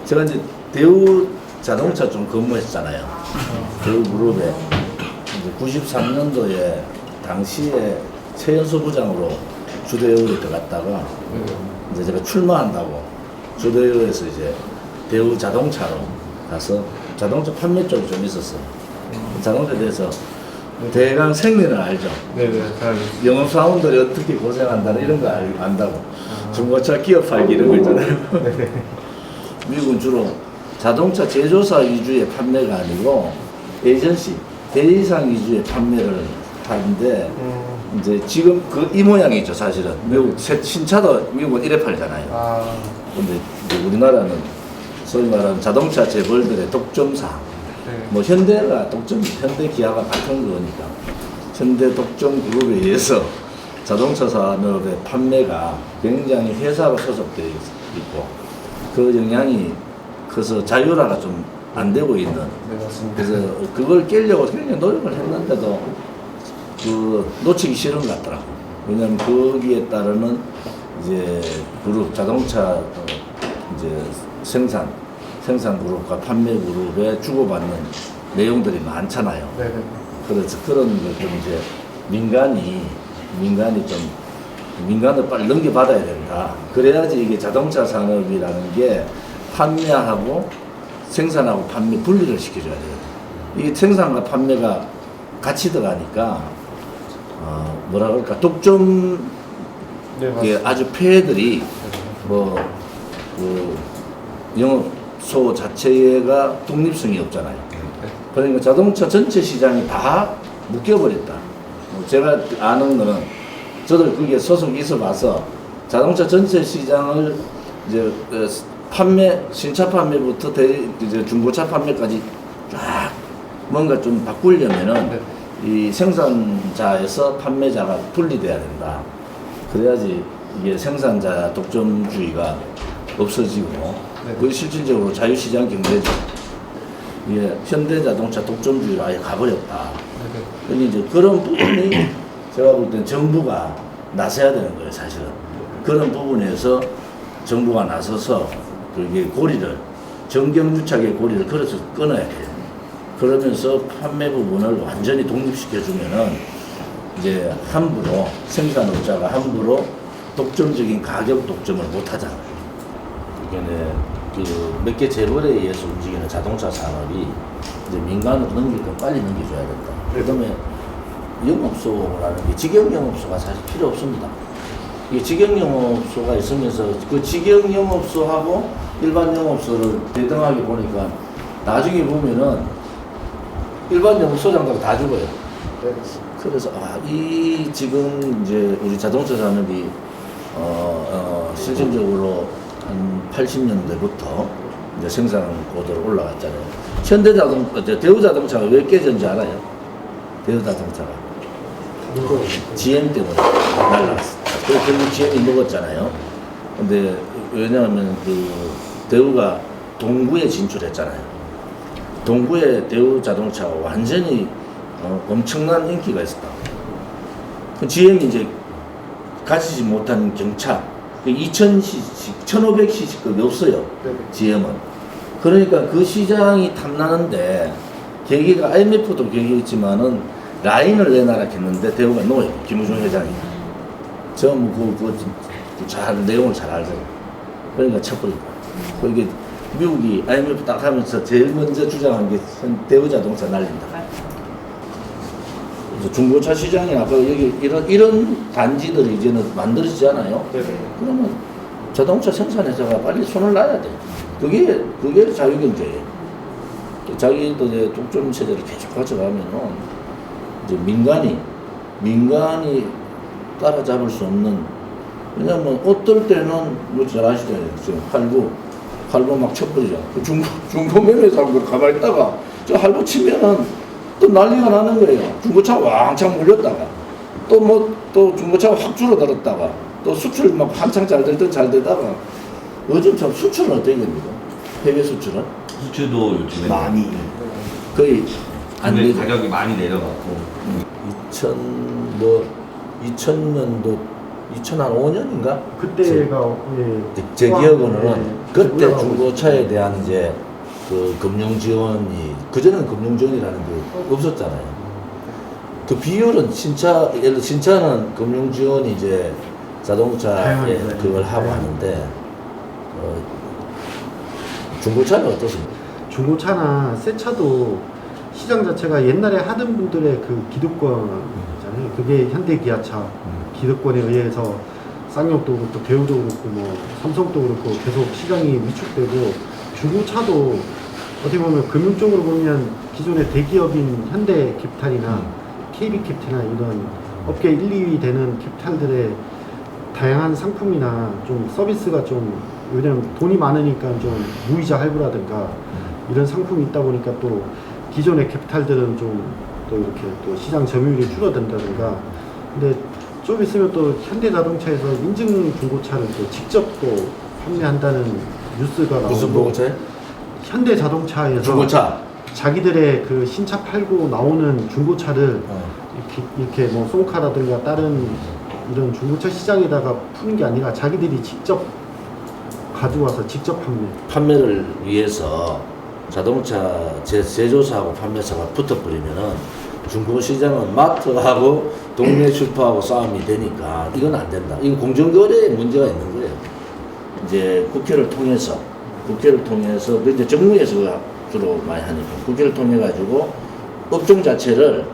제가 이제 대우 자동차 좀 근무했잖아요. 대우 그룹에 이제 93년도에 당시에 최연소 부장으로 주대우에 들어갔다가 이제 제가 출마한다고 주대우에서 이제 대우 자동차로 가서 자동차 판매 쪽이 좀 있었어요. 자동차에 대해서 대강 생리는 알죠. 네네. 잘. 영업사원들이 어떻게 고생한다는 이런 거 안다고. 중고차 기업 팔기 이런 거 있잖아요. 네네. 미국은 주로 자동차 제조사 위주의 판매가 아니고 에이전시, 대리상 위주의 판매를 하는데 이제 지금 이 모양이죠 사실은. 미국 신차도 미국은 이래 팔잖아요. 아. 근데 이제 우리나라는 소위 말하는 자동차 재벌들의 독점사. 네. 뭐 현대가 현대 기아가 같은 거니까 현대 독점 그룹에 의해서 자동차 산업의 판매가 굉장히 회사로 소속되어 있고 그 영향이 커서 자율화가 좀 안 되고 있는. 네, 맞습니다. 그래서 그걸 깨려고 굉장히 노력을 했는데도 그 놓치기 싫은 것 같더라고. 왜냐면 거기에 따르는 이제 그룹 자동차 이제 생산 그룹과 판매 그룹에 주고받는 내용들이 많잖아요. 네네. 그래서 그런 걸 좀 이제 민간을 빨리 넘겨받아야 된다. 그래야지 이게 자동차 산업이라는 게 판매하고 생산하고 판매 분리를 시켜줘야 돼요. 이게 생산과 판매가 같이 들어가니까 뭐라 그럴까 독점 네, 이게 맞습니다. 아주 폐해들이 뭐 그 영업소 자체가 독립성이 없잖아요. 그러니까 자동차 전체 시장이 다 묶여버렸다. 제가 아는 거는 저도 거기에 소속이 있어 봐서 자동차 전체 시장을 이제 신차 판매부터 이제 중고차 판매까지 쫙 뭔가 좀 바꾸려면은 네. 이 생산자에서 판매자가 분리돼야 된다. 그래야지 이게 생산자 독점주의가 없어지고 네. 그게 실질적으로 자유시장 경제죠. 이게 현대자동차 독점주의로 아예 가버렸다. 네네. 근데 이제 그런 부분이 제가 볼 땐 정부가 나서야 되는 거예요, 사실은. 그런 부분에서 정부가 나서서 그게 정경유착의 고리를 걸어서 끊어야 돼요. 그러면서 판매 부분을 완전히 독립시켜주면은 이제 함부로 생산업자가 함부로 독점적인 가격 독점을 못 하잖아요. 그러니까 그 몇 개 재벌에 의해서 움직이는 자동차 산업이 이제 민간으로 빨리 넘겨줘야 된다. 그다음에 영업소라는 게 직영 영업소가 사실 필요 없습니다. 이 직영 영업소가 있으면서 그 직영 영업소하고 일반 영업소를 대등하게 보니까 나중에 보면은 일반 영업소장도 다 죽어요. 네. 그래서 이 지금 이제 우리 자동차 산업이 실질적으로 한 80년대부터 이제 생산 고도로 올라갔잖아요. 대우자동차가 왜 깨졌는지 알아요? 대우자동차가 GM 때문에 날라갔어. 그래서 결국 GM이 먹었잖아요. 근데 왜냐하면 그 대우가 동구에 진출했잖아요. 동구에 대우자동차가 완전히 엄청난 인기가 있었다. 그 GM이 이제 가지지 못한 경차, 2000cc, 1500cc급이 없어요. 네네. GM은. 그러니까 그 시장이 탐나는데 계기가 IMF도 계기였지만은 라인을 내놔라 했는데 대우가 놓아요. 김우중 회장이. 저는 내용을 잘 알죠. 그러니까 쳐버리고. 이게 미국이 IMF 딱 하면서 제일 먼저 주장한 게 대우자동차 날린다. 그래서 중고차 시장이 아까 여기 이런 단지들이 이제는 만들어지지 않아요? 네네. 그러면 자동차 생산회사가 빨리 손을 놔야 돼. 그게 자유경제예요. 자기도 이제 독점 체제를 계속 가져가면은 이제 민간이 따라잡을 수 없는. 왜냐면 어떨 때는 뭐 잘 아시잖아요. 지금 할부 막 쳐버리죠. 중고 매매사람들 가만히 있다가 저 할부 치면은 또 난리가 나는 거예요. 중고차 왕창 몰렸다가 또 중고차가 확 줄어들었다가 또 수출 막 한창 잘 되다가 요즘처럼 수출은 어떻게 됩니까? 해외 수출은? 수출도 요즘에 많이 거의 안 근데 되죠. 가격이 많이 내려갔고 2000년도 2005년인가? 그때가 제 기억으로는 그때 올라가고 중고차에 대한 이제 그 금융 지원이, 그전에는 금융 지원이라는 게 없었잖아요. 그 비율은 예를 들어 신차는 금융 지원이 이제 자동차에 다양하죠. 그걸 하고 하는데 중고차는 어떻습니까? 중고차나 새 차도 시장 자체가 옛날에 하던 분들의 그 기득권이잖아요. 그게 현대 기아차 기득권에 의해서 쌍용도 그렇고 대우도 그렇고 뭐 삼성도 그렇고 계속 시장이 위축되고, 중고차도 어떻게 보면 금융적으로 보면 기존의 대기업인 현대 캡탈이나 KB 캡탈이나 이런 업계 1, 2위 되는 캡탈들의 다양한 상품이나 좀 서비스가 좀, 왜냐면 돈이 많으니까 좀 무이자 할부라든가 이런 상품이 있다 보니까 또 기존의 캡탈들은 좀 또 이렇게 또 시장 점유율이 줄어든다든가. 근데 좀 있으면 또 현대자동차에서 인증 중고차를 또 직접 또 판매한다는 뉴스가 나오고, 무슨 중고차? 현대자동차에서 중고차. 자기들의 그 신차 팔고 나오는 중고차를 이렇게 뭐 송카라든가 다른 이런 중고차 시장에다가 푸는 게 아니라 자기들이 직접 가져와서 직접 판매를 위해서 자동차 제조사하고 판매사가 붙어버리면은 중고 시장은 마트하고 동네 슈퍼하고 싸움이 되니까 이건 안 된다. 이건 공정거래에 문제가 있는 거예요. 이제 국회를 통해서 이제 정부에서 주로 많이 하니까 국회를 통해 가지고 업종 자체를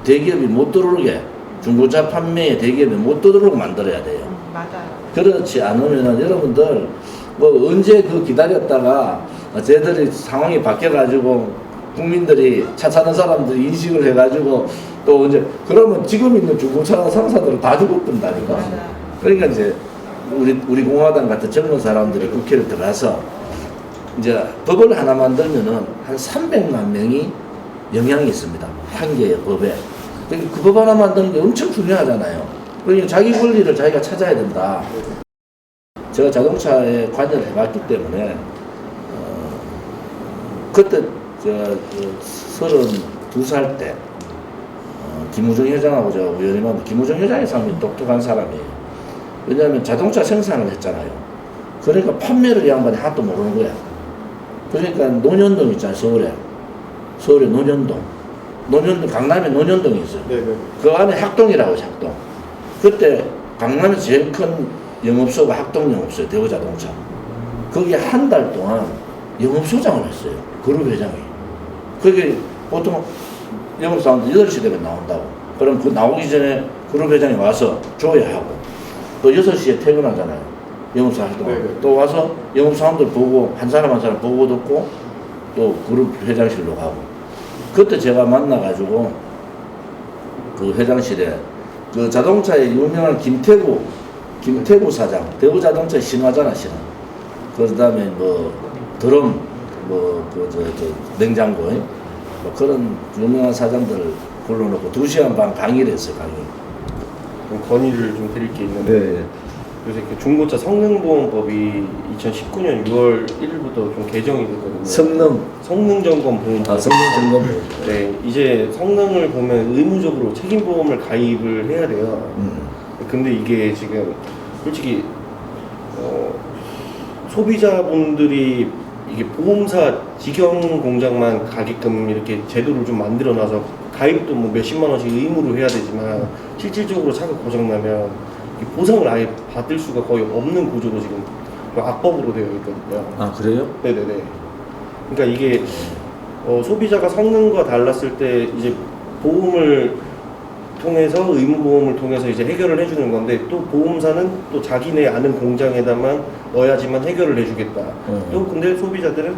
대기업이 못 들어오게, 중고차 판매에 대기업이 못 들어오게 만들어야 돼요. 맞아요. 그렇지 않으면은 여러분들 뭐 언제 그 기다렸다가 쟤들이 상황이 바뀌어가지고 국민들이 차 사는 사람들이 인식을 해가지고 또 이제 그러면 지금 있는 중고차 상사들은 다 죽어본다니까. 맞아요. 그러니까 이제 우리 공화당 같은 젊은 사람들이 국회를 들어가서 이제 법을 하나 만들면은 한 300만 명이 영향이 있습니다. 한 개의 법에. 그 법 하나 만드는 게 엄청 중요하잖아요. 그러니까 자기 권리를 자기가 찾아야 된다. 제가 자동차에 관여를 해봤기 때문에 그때 저 32살 때 김우정 회장하고 저 의원님하고, 김우정 회장이 상당히 똑똑한 사람이에요. 왜냐하면 자동차 생산을 했잖아요. 그러니까 판매를 이 양반이 하나도 모르는 거야. 그러니까 논현동 있잖아요. 서울에 논현동, 강남에 논현동이 있어요. 네네. 그 안에 학동이라고 해요. 학동. 그때 강남에서 제일 큰 영업소가 학동영업소예요. 대우자동차. 거기에 한 달 동안 영업소장을 했어요. 그룹 회장이. 그게 보통 영업사원들 8시 되면 나온다고. 그럼 그 나오기 전에 그룹 회장이 와서 줘야 하고, 또 6시에 퇴근하잖아요. 영업사 활동하고. 네. 또 와서 영업사원들 보고, 한 사람 보고 듣고, 또 그룹 회장실로 가고. 그때 제가 만나가지고, 그 회장실에, 그 자동차에 유명한 김태구 사장, 대우자동차 신화잖아, 신화. 그 다음에 뭐, 드럼, 냉장고, 뭐 그런 유명한 사장들을 불러놓고 2시간 반 강의를 했어요, 강의. 좀 건의를 좀 드릴 게 있는데, 네. 요새 그 중고차 성능보험법이 2019년 6월 1일부터 좀 개정이 됐거든요. 성능점검 보험. 성능. 네, 이제 성능을 보면 의무적으로 책임보험을 가입을 해야 돼요. 근데 이게 지금 솔직히 소비자분들이 이게 보험사 직영 공장만 가게끔 이렇게 제도를 좀 만들어놔서 가입도 뭐 몇십만 원씩 의무로 해야 되지만 실질적으로 차가 고장나면 보상을 아예 받을 수가 거의 없는 구조로 지금 악법으로 되어 있거든요. 아, 그래요? 네네네. 그러니까 이게 소비자가 성능과 달랐을 때 이제 보험을 통해서 의무보험을 통해서 이제 해결을 해주는 건데, 또 보험사는 또 자기네 아는 공장에다만 넣어야지만 해결을 해주겠다. 또 근데 소비자들은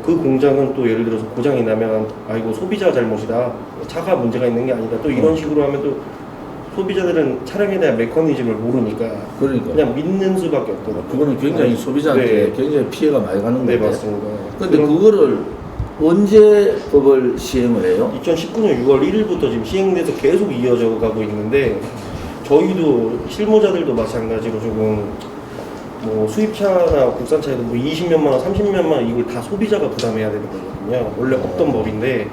그 공장은 또 예를 들어서 고장이 나면 이거 소비자 잘못이다, 차가 문제가 있는 게 아니다, 또 이런 식으로 하면 또 소비자들은 차량에 대한 메커니즘을 모르니까 그러니까 그냥 믿는 수밖에 없더라고요. 그거는 굉장히 소비자한테 네. 굉장히 피해가 많이 가는 건데. 네, 맞습니다. 근데 그거를 언제 법을 시행을 해요? 2019년 6월 1일부터 지금 시행돼서 계속 이어져 가고 있는데, 저희도 실무자들도 마찬가지로 조금 뭐 수입차나 국산차에도 뭐 20몇만 원, 30몇만 원 이걸 다 소비자가 부담해야 되는 거거든요. 원래 없던 법인데,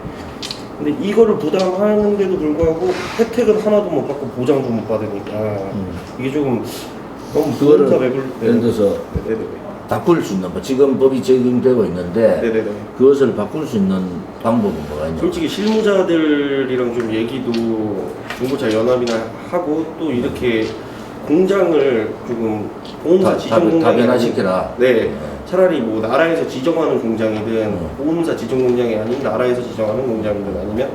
근데 이거를 부담하는데도 불구하고 혜택은 하나도 못 받고 보장도 못 받으니까 이게 조금 너무 그거를 보험사 매불. 예를 들어서 네네네. 바꿀 수 있는 뭐 지금 법이 적용되고 있는데 네네네. 그것을 바꿀 수 있는 방법은 뭐가 있냐? 솔직히 실무자들이랑 좀 얘기도 중고차 연합이나 하고 또 이렇게 공장을 조금 보험사 지정 공장 다변화시켜라. 네. 차라리 뭐 나라에서 지정하는 공장이든 보험사 지정 공장이 아닌 나라에서 지정하는 공장이든 아니면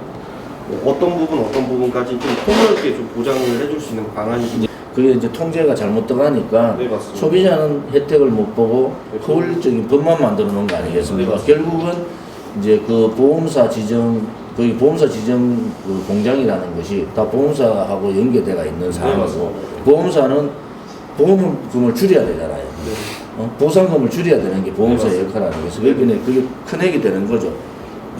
뭐 어떤 부분까지 좀 폭넓게 좀 보장을 해줄 수 있는 방안이. 그게 이제 통제가 잘못 들어가니까 네, 맞습니다. 소비자는 혜택을 못 보고 네, 허울적인 법만 만들어 놓은 거 아니겠습니까? 네, 결국은 이제 그 보험사 지정 그 그 공장이라는 것이 다 보험사하고 연계되어 있는 상황이고 맞습니다. 보험사는 보험금을 줄여야 되잖아요. 네. 보상금을 줄여야 되는 게 보험사의 네, 역할 아니겠어요? 네. 그러니까 그게 큰 액이 되는 거죠.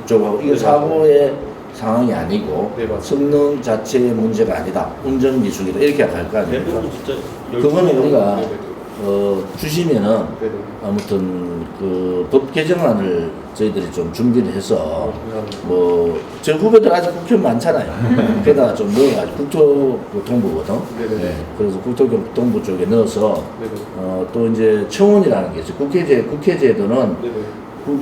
이쪽하고 이게 네, 사고의 상황이 아니고 네, 맞습니다. 성능 자체의 문제가 아니다. 운전 미숙이다. 이렇게 할 거 아닙니까? 대부분 진짜 그거는 열심히 우리가 네네네. 주시면은 네네. 아무튼 그 법 개정안을 저희들이 좀 준비를 해서 감사합니다. 뭐 저 후배들 아직 국회 많잖아요. 게다가 좀 넣어가지고 국토교통부거든. 네네네. 그래서 국토교통부 쪽에 넣어서 네네. 또 이제 청원이라는 게 있어요. 국회제도는 네네.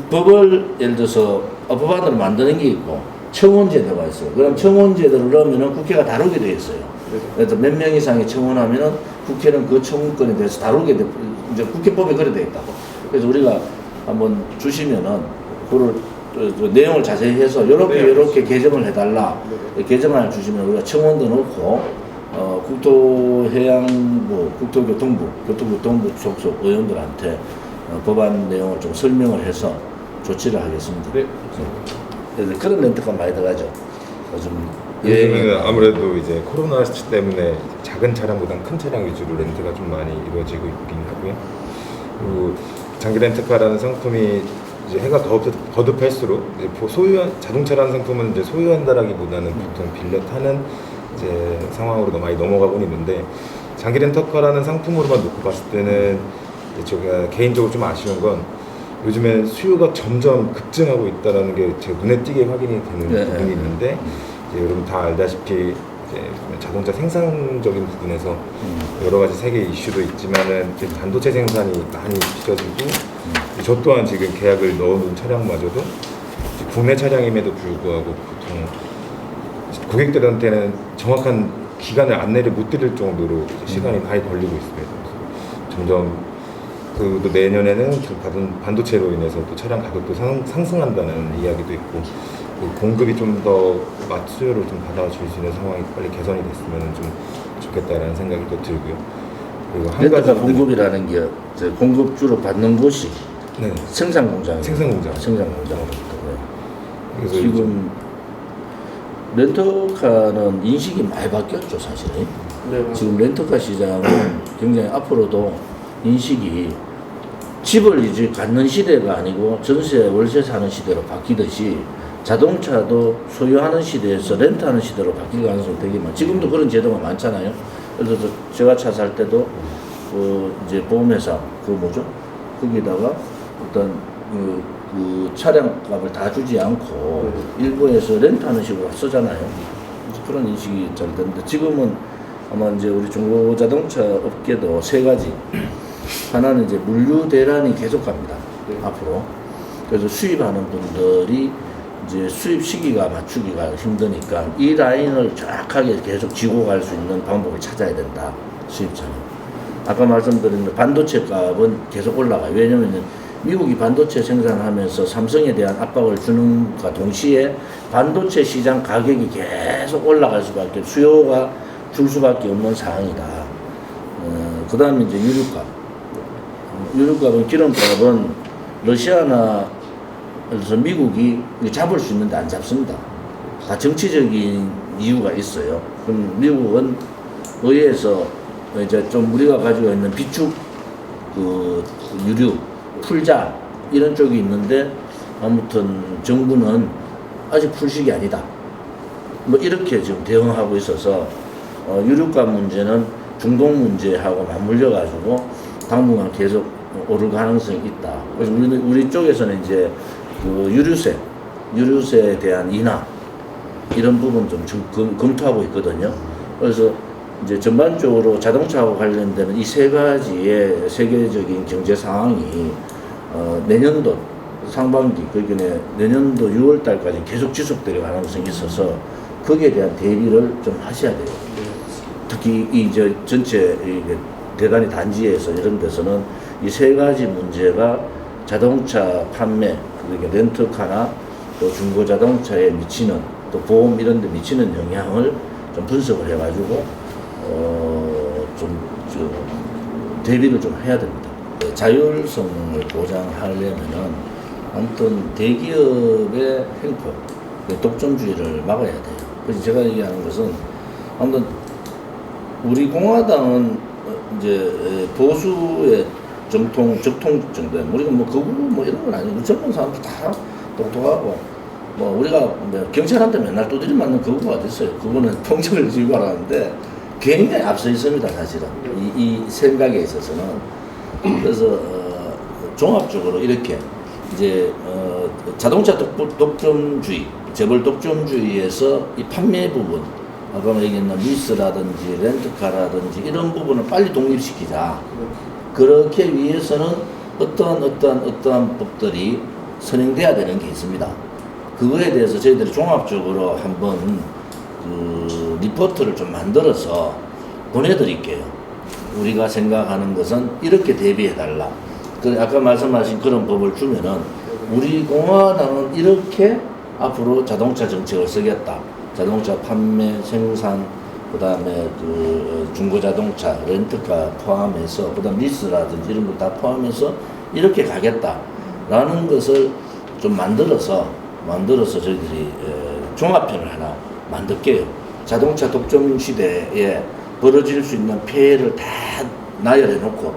법을 예를 들어서 법안으로 만드는 게 있고 청원제도가 있어요. 그럼 청원제도를 넣으면은 국회가 다루게 돼 있어요. 네네. 그래서 몇 명 이상이 청원하면은 국회는 그 청원권에 대해서 다루게 돼, 이제 국회법에 그래 돼 있다고. 그래서 우리가 한번 주시면은 그걸 그 내용을 자세히 해서 요렇게 네, 요렇게 개정을 해달라. 네네. 개정안을 주시면 우리가 청원도 넣고 국토해양부, 국토교통부, 교통교통부 속속 의원들한테 법안 내용을 좀 설명을 해서 조치를 하겠습니다. 네. 그래서 그런 렌트가 많이 들어가죠. 요즘 요즘에는 아무래도 이제 코로나 때문에 작은 차량보다는 큰 차량 위주로 렌트가 좀 많이 이루어지고 있긴 하고요. 그리고 장기 렌트카라는 상품이 이제 해가 거듭할수록 이제 자동차라는 상품은 이제 소유한다라기보다는 보통 빌려 타는 이제 상황으로 많이 넘어가고 있는데 장기 렌터카라는 상품으로만 놓고 봤을 때는 이제 제가 개인적으로 좀 아쉬운 건 요즘에 수요가 점점 급증하고 있다는 게 제 눈에 띄게 확인이 되는 네. 부분이 있는데 이제 여러분 다 알다시피 이제 자동차 생산적인 부분에서 여러 가지 세계 이슈도 있지만은 이제 반도체 생산이 많이 빚어지고 저 또한 지금 계약을 넣어놓은 차량마저도 국내 차량임에도 불구하고 보통 고객들한테는 정확한 기간을 안내를 못 드릴 정도로 시간이 많이 걸리고 있습니다. 그래서 점점 또 내년에는 반도체로 인해서 또 차량 가격도 상승한다는 이야기도 있고 그 공급이 좀 더 수요를 좀 받아줄 수 있는 상황이 빨리 개선이 됐으면 좀 좋겠다라는 생각이 또 들고요. 그리고 한 렌트카 가지 공급이라는 게 이제 공급주로 받는 곳이 네. 생산 공장. 생산 공장. 그래서 지금 렌터카는 인식이 많이 바뀌었죠, 사실은. 네. 지금 렌터카 시장은 굉장히 앞으로도 인식이 집을 이제 갖는 시대가 아니고 전세, 월세 사는 시대로 바뀌듯이 자동차도 소유하는 시대에서 렌트하는 시대로 바뀔 가능성이 되게 많아요. 지금도 그런 제도가 많잖아요. 그래서 제가 차 살 때도 이제 보험회사 거기다가 어떤 그 차량 값을 다 주지 않고 일부에서 렌트하는 식으로 쓰잖아요. 그런 인식이 잘 되는데 지금은 아마 이제 우리 중고자동차 업계도 세 가지. 하나는 이제 물류 대란이 계속 갑니다. 앞으로. 그래서 수입하는 분들이 이제 수입 시기가 맞추기가 힘드니까 이 라인을 정확하게 계속 쥐고 갈 수 있는 방법을 찾아야 된다. 수입차는. 아까 말씀드린 반도체 값은 계속 올라가요. 왜냐면 미국이 반도체 생산하면서 삼성에 대한 압박을 주는 것과 동시에 반도체 시장 가격이 계속 올라갈 수밖에, 수요가 줄 수밖에 없는 상황이다. 그 다음에 이제 유류값. 유류값은 기름값은 러시아나 그래서 미국이 잡을 수 있는데 안 잡습니다. 다 정치적인 이유가 있어요. 그럼 미국은 의회에서 이제 좀 우리가 가지고 있는 비축 유류, 풀자 이런 쪽이 있는데 아무튼 정부는 아직 풀식이 아니다. 뭐 이렇게 지금 대응하고 있어서 유류값 문제는 중동 문제하고 맞물려 가지고 당분간 계속 오를 가능성이 있다. 그래서 우리 쪽에서는 이제 그 유류세에 대한 인하 이런 부분 좀 검토하고 있거든요. 그래서 이제 전반적으로 자동차하고 관련되는 이 세 가지의 세계적인 경제 상황이 내년도 상반기, 그러니까 내년도 6월 달까지 계속 지속될 가능성이 있어서 거기에 대한 대비를 좀 하셔야 돼요. 특히 이제 전체 대단히 단지에서 이런 데서는 이 세 가지 문제가 자동차 판매, 그러니까 렌터카나 또 중고 자동차에 미치는 또 보험 이런 데 미치는 영향을 좀 분석을 해가지고 대비를 좀 해야 됩니다. 자율성을 보장하려면은 아무튼 대기업의 횡포, 독점주의를 막아야 돼요. 그래서 제가 얘기하는 것은 아무튼 우리 공화당은 이제 보수의 적통 정도, 우리가 뭐 거부 뭐 이런 건 아니고 젊은 사람들 다 똑똑하고 뭐 우리가 경찰한테 맨날 두드리 맞는 거부가 됐어요. 그거는 폭력을 유발하는데 굉장히 앞서 있습니다, 사실은 이 생각에 있어서는. 그래서 종합적으로 이렇게 이제 자동차 독점주의, 재벌 독점주의에서 이 판매 부분, 아까 얘기했던 리스라든지 렌트카라든지 이런 부분을 빨리 독립시키자. 그렇게 위해서는 어떠한 법들이 선행돼야 되는 게 있습니다. 그거에 대해서 저희들이 종합적으로 한번 리포트를 좀 만들어서 보내드릴게요. 우리가 생각하는 것은 이렇게 대비해달라. 아까 말씀하신 그런 법을 주면은 우리 공화당은 이렇게 앞으로 자동차 정책을 쓰겠다. 자동차 판매, 생산, 그 다음에 중고 자동차, 렌트카 포함해서, 그 다음 리스라든지 이런 거 다 포함해서 이렇게 가겠다라는 것을 좀 만들어서 저희들이 종합편을 하나 만들게요. 자동차 독점 시대에 벌어질 수 있는 피해를 다 나열해 놓고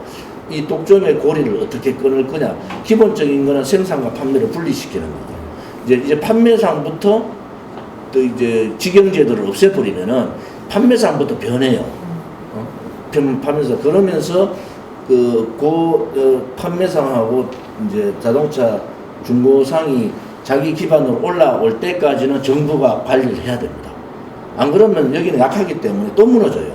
이 독점의 고리를 어떻게 끊을 거냐. 기본적인 거는 생산과 판매를 분리시키는 거예요. 이제 판매상부터 또 이제 직영제도를 없애버리면은 판매상부터 변해요. 판매상. 그러면서 판매상하고 이제 자동차 중고상이 자기 기반으로 올라올 때까지는 정부가 관리를 해야 됩니다. 안 그러면 여기는 약하기 때문에 또 무너져요.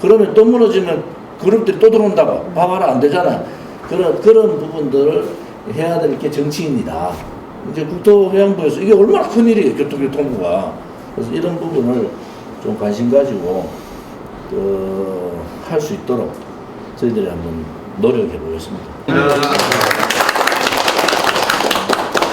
그러면 또 무너지면 그룹들이 또 들어온다고. 봐봐라, 안 되잖아. 그런 부분들을 해야 될 게 정치입니다. 이제 국토해양부에서 이게 얼마나 큰 일이에요, 교통부가. 그래서 이런 부분을 좀 관심 가지고 할 수 있도록 저희들이 한번 노력해 보겠습니다.